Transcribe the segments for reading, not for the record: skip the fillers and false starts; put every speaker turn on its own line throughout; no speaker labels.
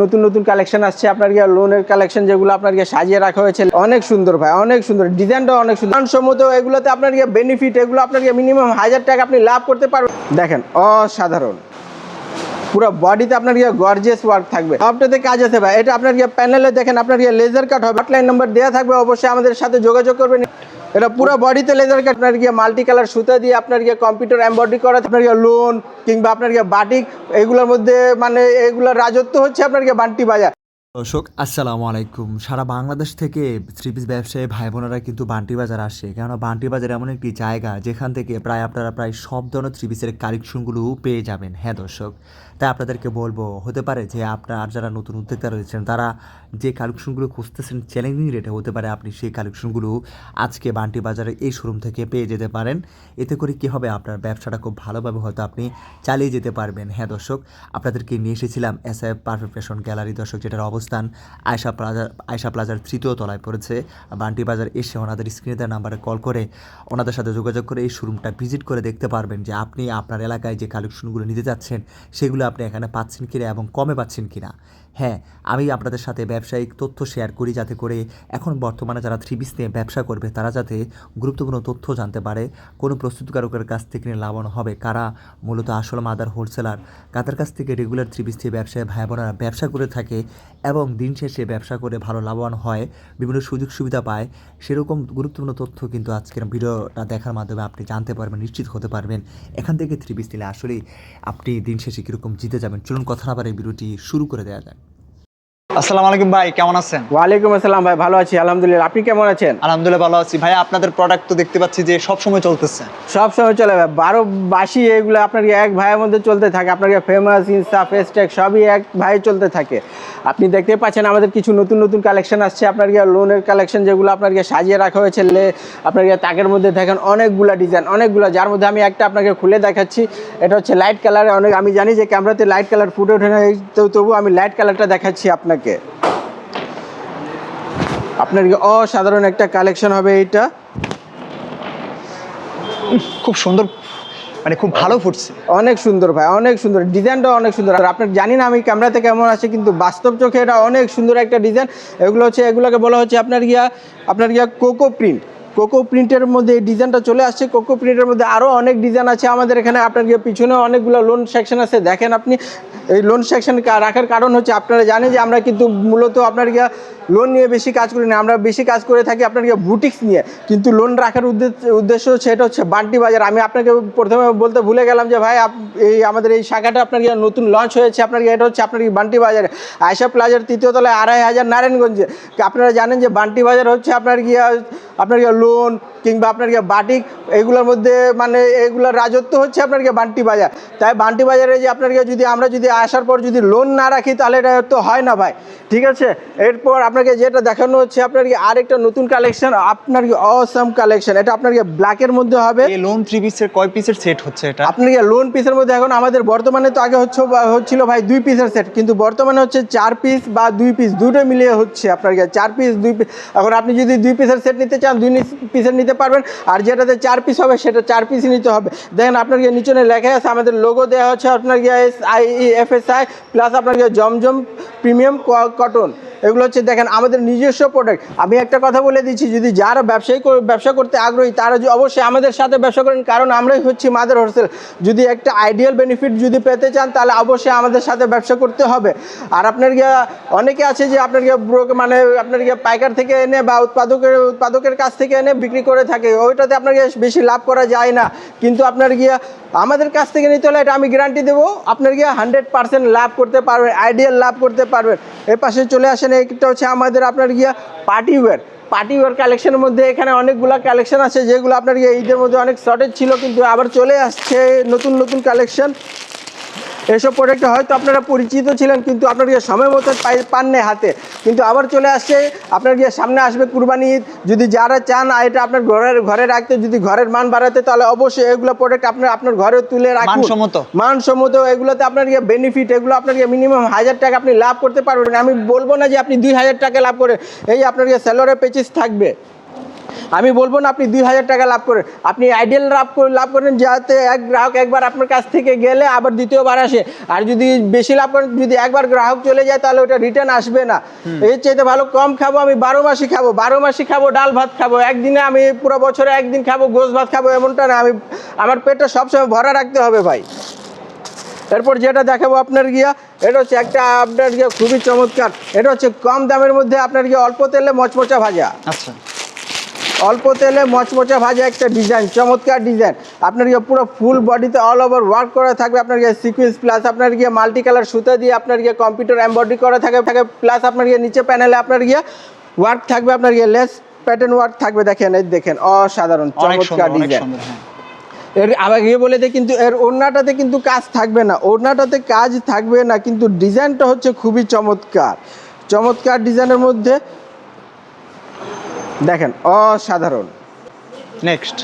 নতুন নতুন কালেকশন আসছে আপনার লোনের কালেকশন যেগুলো আপনার সাজিয়ে রাখা হয়েছে অনেক সুন্দর ভাই, অনেক সুন্দর ডিজাইনটা অনেক সুন্দর মানসম্মত। এগুলোতে আপনার বেনিফিট, এগুলো আপনার মিনিমাম 1000 টাকা আপনি লাভ করতে পারবেন। দেখেন অসাধারণ, পুরো বডিতে আপনার গর্জিয়াস ওয়ার্ক থাকবে, সবটাতে কাজ আছে ভাই। এটা আপনার প্যানেলে দেখেন আপনার লেজার কাট হবে, হটলাইন নাম্বার দেওয়া থাকবে, অবশ্যই আমাদের সাথে যোগাযোগ করবেন। এটা পুরো বডিতে লেজার কাট, আপনার মাল্টি কালার সুতা দিয়ে আপনার কম্পিউটার এমব্রয়ডারি করা, আপনার লোন কিংবা আপনার বাটিক, এগুলোর মধ্যে মানে এগুলোর রাজত্ব হচ্ছে আপনার বান্টি বাজার।
দর্শক আসসালামু আলাইকুম। সারা বাংলাদেশ থেকে থ্রি পিস ব্যবসায়ী ভাই বোনেরা কিন্তু বান্টি বাজার আসে, কেননা বান্টি বাজার এমন একটি জায়গা যেখান থেকে আপনারা প্রায় সব ধরনের থ্রি পিসের কালেকশনগুলো পেয়ে যাবেন। হ্যাঁ দর্শক, তাই আপনাদেরকে বলবো, হতে পারে যে আপনার যারা নতুন উদ্যোক্তা রয়েছেন তারা যে কালেকশনগুলো খুঁজতেছেন চ্যালেঞ্জিং রেটে, হতে পারে আপনি সেই কালেকশনগুলো আজকে বান্টি বাজারে এই শোরুম থেকে পেয়ে যেতে পারেন। এতে করে কী হবে, আপনার ব্যবসাটা খুব ভালোভাবে হয়তো আপনি চালিয়ে যেতে পারবেন। হ্যাঁ দর্শক, আপনাদেরকে নিয়ে এসেছিলাম SF পারফেক্ট ফ্যাশন গ্যালারি দর্শক, যেটার অবস্থান আয়শা প্লাজার 3য় তলায় পড়েছে বান্টি বাজার। এসে ওনাদের স্ক্রিনে দেওয়া নাম্বারে কল করে ওনাদের সাথে যোগাযোগ করে এই শোরুমটা ভিজিট করে দেখতে পারবেন যে আপনি আপনার এলাকায় যে কালেকশনগুলো নিতে যাচ্ছেন সেগুলো আপনি এখানে পাচ্ছেন কিনা এবং কমে পাচ্ছেন কিনা। হ্যাঁ, আমি আপনাদের সাথে ব্যবসায়িক তথ্য শেয়ার করি, যাতে করে এখন বর্তমানে যারা থ্রি পিস নিয়ে ব্যবসা করবে তারা যাতে গুরুত্বপূর্ণ তথ্য জানতে পারে, কোনো প্রস্তুতকারকের কাছ থেকে নিয়ে লাভবান হবে, কারা মূলত আসল মাদার হোলসেলার, কাদের কাছ থেকে রেগুলার থ্রি পিস নিয়ে ব্যবসায় ভাই বোনেরা ব্যবসা করে থাকে এবং দিন শেষে ব্যবসা করে ভালো লাভবান হয়, বিভিন্ন সুযোগ সুবিধা পায়, সেরকম গুরুত্বপূর্ণ তথ্য কিন্তু আজকের ভিডিওটা দেখার মাধ্যমে আপনি জানতে পারবেন, নিশ্চিত হতে পারবেন এখান থেকে থ্রি পিস নিলে আসলেই আপনি দিন শেষে কীরকম জিতে যাবেন। চলুন কথা না বাড়িয়ে ভিডিওটি শুরু করে দেওয়া যায়।
আসসালামু আলাইকুম ভাই, কেমন আছেন?
ওয়ালাইকুম আসসালাম ভাই, ভালো আছি আলহামদুলিল্লাহ। আপনি কেমন আছেন?
আলহামদুলিল্লাহ ভালো আছি ভাই। আপনাদের প্রোডাক্ট তো দেখতে পাচ্ছি যে সব সময় চলতেছে।
সব সময় চলে ভাই, 12 এগুলো আপনার এক ভাইয়ের মধ্যে চলতে থাকে। আপনার ফেমাস, ইনস্টা, ফেসটেক সবই এক ভাই চলতে থাকে। আপনি দেখতে পাচ্ছেন আমাদের কিছু নতুন নতুন কালেকশন আসছে আপনার লোনের কালেকশন যেগুলো আপনার সাজিয়ে রাখা হয়েছে। আপনার তাকের মধ্যে দেখেন অনেকগুলো ডিজাইন, অনেকগুলো, যার মধ্যে আমি একটা আপনাকে খুলে দেখাচ্ছি। এটা হচ্ছে লাইট কালারে, অনেক আমি জানি যে ক্যামেরাতে লাইট কালার ফুটে ওঠে না, তবু আমি লাইট কালারটা দেখাচ্ছি আপনাকে। আপনার অসাধারণ একটা কালেকশন হবে এইটা,
খুব সুন্দর, মানে খুব ভালো ফুটছে।
অনেক সুন্দর ভাই, অনেক সুন্দর ডিজাইনটা, অনেক সুন্দর। আর আপনার জানি না আমি ক্যামেরাতে কেমন আছে, কিন্তু বাস্তব চোখে এটা অনেক সুন্দর একটা ডিজাইন। এগুলোকে বলা হচ্ছে আপনার কোকো প্রিন্ট। কোকো প্রিন্টের মধ্যে এই ডিজাইনটা চলে আসছে। কোকো প্রিন্টের মধ্যে আরও অনেক ডিজাইন আছে আমাদের এখানে। আপনার পিছনে অনেকগুলো লোন সেকশন আছে, দেখেন আপনি। এই লোন সেকশন রাখার কারণ হচ্ছে, আপনারা জানেন যে আমরা কিন্তু মূলত আপনার লোন নিয়ে বেশি কাজ করি না, আমরা বেশি কাজ করে থাকি আপনার বুটিক্স নিয়ে। কিন্তু লোন রাখার উদ্দেশ্য হচ্ছে, এটা হচ্ছে বান্টি বাজার। আমি আপনাকে প্রথমে বলতে ভুলে গেলাম যে ভাই, এই আমাদের এই শাখাটা আপনার নতুন লঞ্চ হয়েছে আপনার এটা হচ্ছে আপনার বান্টি বাজারে, আয়শা প্লাজার 3য় তলায়, 2500 নারায়ণগঞ্জে। আপনারা জানেন যে বান্টি বাজার হচ্ছে আপনার লোন কিংবা আপনার বাটিক, এগুলোর মধ্যে মানে এগুলোর রাজত্ব হচ্ছে আপনার বান্টি বাজার। তাই বান্টি বাজারে যে আপনার আমরা যদি আসার পর যদি লোন না রাখি তাহলে এটা তো হয় না ভাই, ঠিক আছে। এরপর আপনাকে যেটা দেখানো হচ্ছে আপনার আরেকটা নতুন কালেকশন, আপনার অসাম কালেকশন। এটা আপনার ব্ল্যাকের মধ্যে হবে।
এই লোন থ্রি পিসের কয় পিসের সেট হচ্ছে এটা?
আপনার লোন পিসের মধ্যে এখন আমাদের বর্তমানে, তো আগে হচ্ছিল ভাই 2 পিসের সেট, কিন্তু বর্তমানে হচ্ছে 4 পিস বা 2 পিস, দুটো মিলিয়ে হচ্ছে আপনার 4 পিস 2 পিস। এখন আপনি যদি 2 পিসের সেট নিতে চান 2 পিসের নিতে পারবেন, আর যেটাতে 4 পিস হবে সেটা 4 পিসই নিতে হবে। দেখেন আপনার নিচনে লেখা আছে, আমাদের লোগো দেওয়া হচ্ছে আপনার FSI প্লাস আপনার জমজম প্রিমিয়াম কটন। এগুলো হচ্ছে দেখেন আমাদের নিজস্ব প্রোডাক্ট। আমি একটা কথা বলে দিচ্ছি, যদি যারা ব্যবসা করতে আগ্রহী তারা অবশ্যই আমাদের সাথে ব্যবসা করেন, কারণ আমরাই হচ্ছি মাদার হোলসেল। যদি একটা আইডিয়াল বেনিফিট যদি পেতে চান তাহলে অবশ্যই আমাদের সাথে ব্যবসা করতে হবে। আর আপনার অনেকে আছে যে আপনার মানে আপনার পাইকার থেকে এনে বা উৎপাদকের কাছ থেকে এনে বিক্রি করে থাকে, ওইটাতে আপনার বেশি লাভ করা যায় না। কিন্তু আপনার আমাদের কাছ থেকে নিতে হলে এটা আমি গ্যারান্টি দেবো, আপনার 100% লাভ করতে পারবেন, আইডিয়াল লাভ করতে পারবেন। এর পাশে চলে আসেন, এটা হচ্ছে আমাদের আপনার পার্টিওয়্যার কালেকশনের মধ্যে এখানে অনেকগুলো কালেকশন আছে, যেগুলো আপনার ঈদের মধ্যে অনেক শর্টেজ ছিল, কিন্তু আবার চলে আসছে নতুন নতুন কালেকশন। এসব প্রোডাক্টে হয়তো আপনারা পরিচিত ছিলেন, কিন্তু আপনার সময় মতো পান না হাতে, কিন্তু আবার চলে আসছে আপনার সামনে আসবে কুরবানি ঈদ। যদি যারা চান এটা আপনার ঘরে রাখতে, যদি ঘরের মান বাড়াতে, তাহলে অবশ্যই এগুলো প্রোডাক্ট আপনার ঘরে তুলে রাখুন। মানসম্মত এগুলোতে আপনার বেনিফিট, এগুলো আপনার মিনিমাম 1000 টাকা আপনি লাভ করতে পারবেন। আমি বলবো না যে আপনি 2000 টাকা লাভ করে, এই আপনার স্যালোরে পেচিস থাকবে। আমি বলবো না আপনি 2000 টাকা লাভ করেন, আপনি আইডিয়াল লাভ করেন যাতে এক গ্রাহক একবার আপনার কাছ থেকে গেলে আবার দ্বিতীয়বার আসে। আর যদি বেশি লাভ করেন, যদি একবার গ্রাহক চলে যায় তাহলে ওটা রিটার্ন আসবে না। এর চাইতে ভালো কম খাবো, আমি 12 মাসই খাবো, 12 মাসই খাবো ডাল ভাত খাবো, একদিনে আমি পুরো বছরে একদিন খাবো গোশ ভাত খাবো এমনটা না, আমি আমার পেটটা সবসময় ভরা রাখতে হবে ভাই। এরপর যেটা দেখাবো আপনার গিয়া, এটা হচ্ছে একটা আপনার গিয়া খুবই চমৎকার, এটা হচ্ছে কম দামের মধ্যে আপনার গিয়ে অল্প তেলে মচমচা ভাজা।
আচ্ছা,
অল্প তেলে মচমচা ভাজা একটা ডিজাইন, চমৎকার ডিজাইন। আপনার গিয়ে পুরো ফুল বডিতে অল ওভার ওয়ার্ক করা থাকবে, আপনার গিয়ে সিকুয়েন্স প্লাস আপনার গিয়ে মাল্টি কালার সুতা দিয়ে আপনার গিয়ে কম্পিউটার এমব্রয়ডারি করা থাকে প্লাস আপনার গিয়ে নিচে প্যানেলে আপনার গিয়ে ওয়ার্ক থাকবে, আপনার গিয়ে লেস প্যাটার্ন ওয়ার্ক থাকবে। দেখেন এই দেখেন অসাধারণ চমৎকার ডিজাইন। এর আবার গিয়ে বলে দেয় কিন্তু এর ওড়নাটাতে কিন্তু কাজ থাকবে না, ওড়নাটাতে কাজ থাকবে না, কিন্তু ডিজাইনটা হচ্ছে খুবই চমৎকার, চমৎকার ডিজাইনের মধ্যে দেখেন অসাধারণ।
নেক্সট,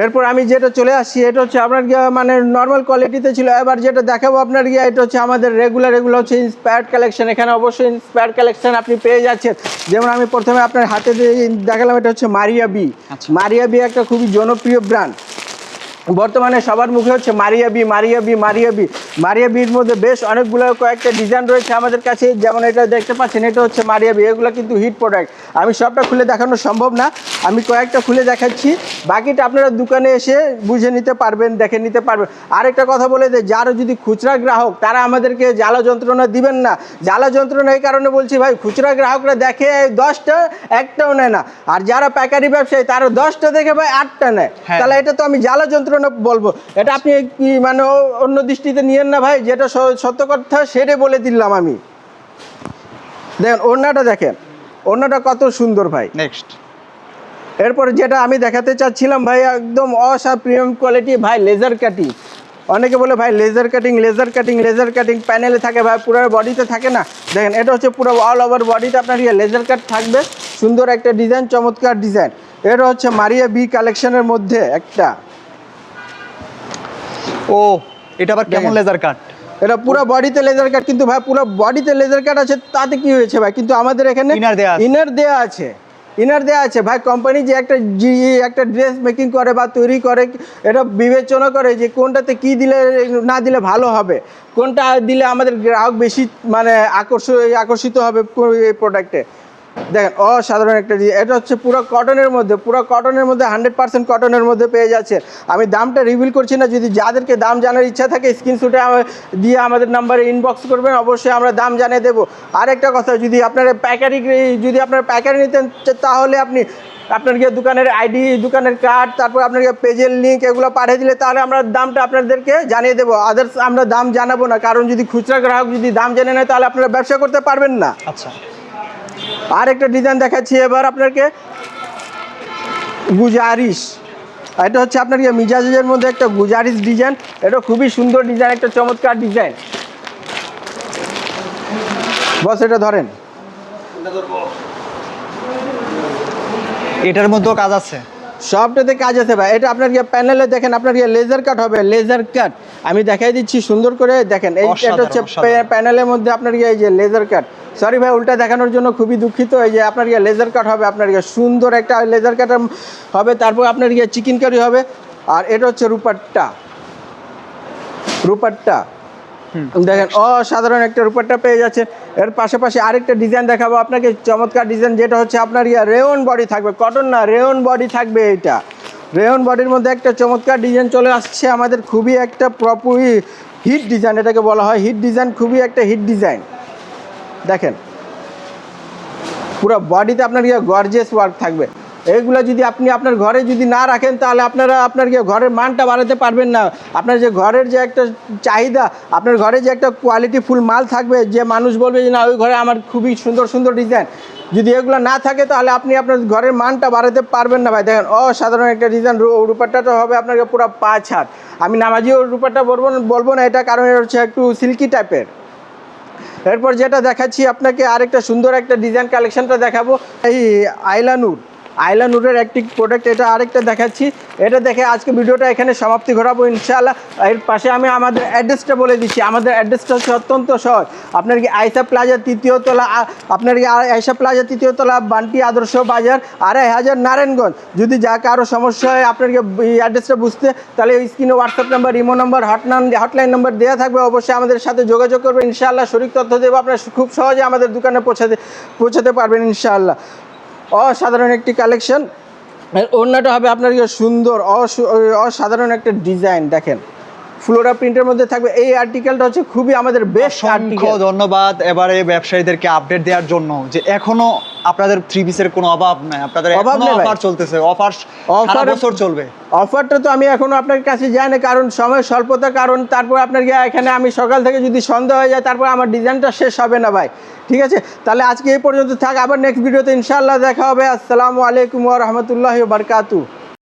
এরপর আমি যেটা চলে আসছি, এটা হচ্ছে আপনার গিয়ে মানে নর্মাল কোয়ালিটিতে ছিল। এবার যেটা দেখাবো আপনার গিয়ে, এটা হচ্ছে আমাদের রেগুলার, এগুলো হচ্ছে ইন্সপায়ার্ড কালেকশন। এখানে অবশ্যই ইন্সপায়ার্ড কালেকশন আপনি পেয়ে যাচ্ছেন। যেমন আমি প্রথমে আপনার হাতে দিয়ে দেখালাম, এটা হচ্ছে মারিয়া বি।
আচ্ছা।
মারিয়া বি একটা খুবই জনপ্রিয় ব্র্যান্ড, বর্তমানে সবার মুখে হচ্ছে Maria B, Maria B, Maria B. Maria বির মধ্যে বেশ অনেকগুলো কয়েকটা ডিজাইন রয়েছে আমাদের কাছে, যেমন এটা দেখতে পাচ্ছেন, এটা হচ্ছে মারিয়া বি। এগুলো কিন্তু হিট প্রোডাক্ট, আমি সবটা খুলে দেখানো সম্ভব না, আমি কয়েকটা খুলে দেখাচ্ছি, বাকিটা আপনারা দোকানে এসে বুঝে নিতে পারবেন, দেখে নিতে পারবেন। আরেকটা কথা বলে দেয়, যারা যদি খুচরা গ্রাহক তারা আমাদেরকে জ্বালা যন্ত্রণা দিবেন না। জ্বালা যন্ত্রণা এই কারণে বলছি ভাই, খুচরা গ্রাহকরা দেখে 10টা একটাও নেয় না, আর যারা পাইকারি ব্যবসায়ী তারা 10টা দেখে ভাই 8টা নেয়।
হ্যাঁ।
তাহলে এটা তো আমি জ্বালা যন্ত্রণা বলবো, এটা আপনি কি মানে অন্য দৃষ্টিতে নিয়েন না ভাই, যেটা সত্য কথা সেটাই বলে দিলাম আমি। দেখেন ওড়নাটা, দেখেন ওড়নাটা কত সুন্দর ভাই।
নেক্সট,
এরপরে যেটা আমি দেখাতে চাচ্ছিলাম ভাই, একদম প্রিমিয়াম কোয়ালিটি ভাই, লেজার কাটিং। অনেকে বলে ভাই laser cutting, laser cutting, laser cutting প্যানেলে থাকে ভাই, পুরো বডিতে থাকে না। দেখেন এটা হচ্ছে পুরো অল ওভার বডিতে আপনার লেজার কাট থাকবে, সুন্দর একটা ডিজাইন, চমৎকার ডিজাইন। এটা হচ্ছে মারিয়া বি কালেকশনের মধ্যে একটা।
ও এটা আবার কেমন
দেখেন।
Laser cut?
এটা পুরো বডিতে লেজার কাট, কিন্তু ভাই পুরো বডিতে লেজার কাট আছে, তাতে কি হয়েছে ভাই, কিন্তু আমাদের এখানে
Inner দেয়া আছে।
ইনার দেয়া আছে, ইনার দেওয়া আছে ভাই। কোম্পানি যে একটা ড্রেস মেকিং করে বা তৈরি করে, এটা বিবেচনা করে যে কোনটাতে কি দিলে না দিলে ভালো হবে, কোনটা দিলে আমাদের গ্রাহক বেশি মানে আকর্ষিত হবে এই প্রোডাক্টে। দেখেন অসাধারণ একটা এটা হচ্ছে পুরো কটনের মধ্যে, পুরো কটনের মধ্যে 100% কটনের মধ্যে পেয়ে যাচ্ছে। আমি দামটা রিভিল করছি না, যদি যাদেরকে দাম জানার ইচ্ছা থাকে স্ক্রিনশটে দিয়ে আমাদের নাম্বারে ইনবক্স করবেন, অবশ্যই আমরা দাম জানিয়ে দেবো। আরেকটা কথা, যদি আপনারা পাইকারি নিতেন তাহলে আপনার গিয়ে দোকানের আইডি, দোকানের কার্ড, তারপর আপনার পেজের লিঙ্ক এগুলো পাঠিয়ে দিলে তাহলে আমরা দামটা আপনাদেরকে জানিয়ে দেবো। আদার্স আমরা দাম জানাবো না, কারণ যদি খুচরা গ্রাহক যদি দাম জেনে নেয় তাহলে আপনারা ব্যবসা করতে পারবেন না।
আচ্ছা,
আর একটা ডিজাইন দেখাচ্ছি এবার আপনাকে, গুজারিশ। এটা হচ্ছে আপনার মিজাজের মধ্যে একটা গুজারিশ ডিজাইন, এটা খুবই সুন্দর ডিজাইন, একটা চমৎকার ডিজাইন। বস এটা ধরেন,
এটার মধ্যেও কাজ আছে?
সবটাতে কাজ আছে ভাই। এটা আপনার প্যানেলে দেখেন, আপনার লেজার কাট হবে, লেজার কাট আমি দেখাই দিচ্ছি সুন্দর করে। দেখেন এটা হচ্ছে প্যানেলের মধ্যে আপনার এই যে লেজার কাট, সরি ভাই উল্টা দেখানোর জন্য খুবই দুঃখিত। এই যে আপনার লেজার কাট হবে, আপনার সুন্দর একটা লেজার কাট হবে, তারপর আপনার চিকেন কারি হবে। আর এটা হচ্ছে রূপারটা, রূপারটা দেখেন অসাধারণ একটা রূপারটা পেয়ে যাচ্ছে। এর পাশাপাশি আরেকটা ডিজাইন দেখাবো আপনাকে, চমৎকার ডিজাইন, যেটা হচ্ছে আপনার রেয়ন বডি থাকবে, কটন না রেয়ন বডি থাকবে। এটা রেয়ন বডির মধ্যে একটা চমৎকার ডিজাইন চলে আসছে আমাদের, খুবই একটা প্রপারলি হিট ডিজাইন, এটাকে বলা হয় হিট ডিজাইন, খুবই একটা হিট ডিজাইন। দেখেন পুরো বডিতে আপনার গর্জিয়াস ওয়ার্ক থাকবে। এইগুলো যদি আপনি আপনার ঘরে যদি না রাখেন তাহলে আপনার ঘরের মানটা বাড়াতে পারবেন না। আপনার যে ঘরের যে একটা চাহিদা, আপনার ঘরে যে একটা কোয়ালিটিফুল মাল থাকবে, যে মানুষ বলবে যে না ওই ঘরে আমার খুবই সুন্দর সুন্দর ডিজাইন, যদি এগুলো না থাকে তাহলে আপনি আপনার ঘরের মানটা বাড়াতে পারবেন না ভাই। দেখেন অসাধারণ একটা ডিজাইন, রূপারটা হবে আপনাকে পুরো 5 হাত। আমি নামাজিও রূপারটা বলবো না এটা, কারণ এটা হচ্ছে একটু সিল্কি টাইপের। এরপর যেটা দেখাচ্ছি আপনাকে, আরেকটা সুন্দর একটা ডিজাইন কালেকশনটা দেখাবো, এই আইলানুর। আইলা নুরের একটি প্রোডাক্ট, এটা আরেকটা দেখাচ্ছি। এটা দেখে আজকে ভিডিওটা এখানে সমাপ্তি ঘটাবো ইনশাআল্লাহ। এর পাশে আমি আমাদের অ্যাড্রেসটা বলে দিচ্ছি। আমাদের অ্যাড্রেসটা হচ্ছে অত্যন্ত সহজ। আপনার কি আয়শা প্লাজা 3য় তলা, আপনার কি আয়শা প্লাজা 3য় তলা, বান্টি আদর্শ বাজার, 2500 নারায়ণগঞ্জ। যদি যা কারো সমস্যা হয় আপনাকে এই অ্যাড্রেসটা বুঝতে, তাহলে ওই স্ক্রিনে WhatsApp number, imo number, hotline number দেওয়া থাকবে। অবশ্যই আমাদের সাথে যোগাযোগ করবেন ইনশাআল্লাহ। সঠিক তথ্য দেবো, আপনারা খুব সহজে আমাদের দোকানে পৌঁছাতে পারবেন ইনশাআল্লাহ। অসাধারণ একটি কালেকশন। ওড়নাটা হবে আপনার সুন্দর অসাধারণ একটা ডিজাইন, দেখেন ফ্লোরা প্রিন্টের মধ্যে থাকবে। এই আর্টিকেলটা হচ্ছে খুবই আমাদের বেস্ট
অসংখ্য
আর্টিকেল।
ধন্যবাদ এবারে ব্যবসায়ীদেরকে আপডেট দেওয়ার জন্য, যে এখনো আপনাদের থ্রি পিসের কোনো অভাব নাই, আপনাদের
অভাব
এখনো
নেই ভাই।
অফার চলতেছে, অফার সারা বছর চলবে।
অফারটা তো আমি এখনো আপনার কাছে যাই না, কারণ সময় স্বল্পতা, কারণ তারপর আপনার এখানে আমি সকাল থেকে যদি সন্ধ্যা হয়ে যায় তারপর আমার ডিজাইনটা শেষ হবে না ভাই। ঠিক আছে, তাহলে আজকে এই পর্যন্ত থাক, আবার নেক্সট ভিডিওতে ইনশাআল্লাহ দেখা হবে। আসসালামু আলাইকুম ওয়া রাহমাতুল্লাহি ওয়া বারাকাতুহু।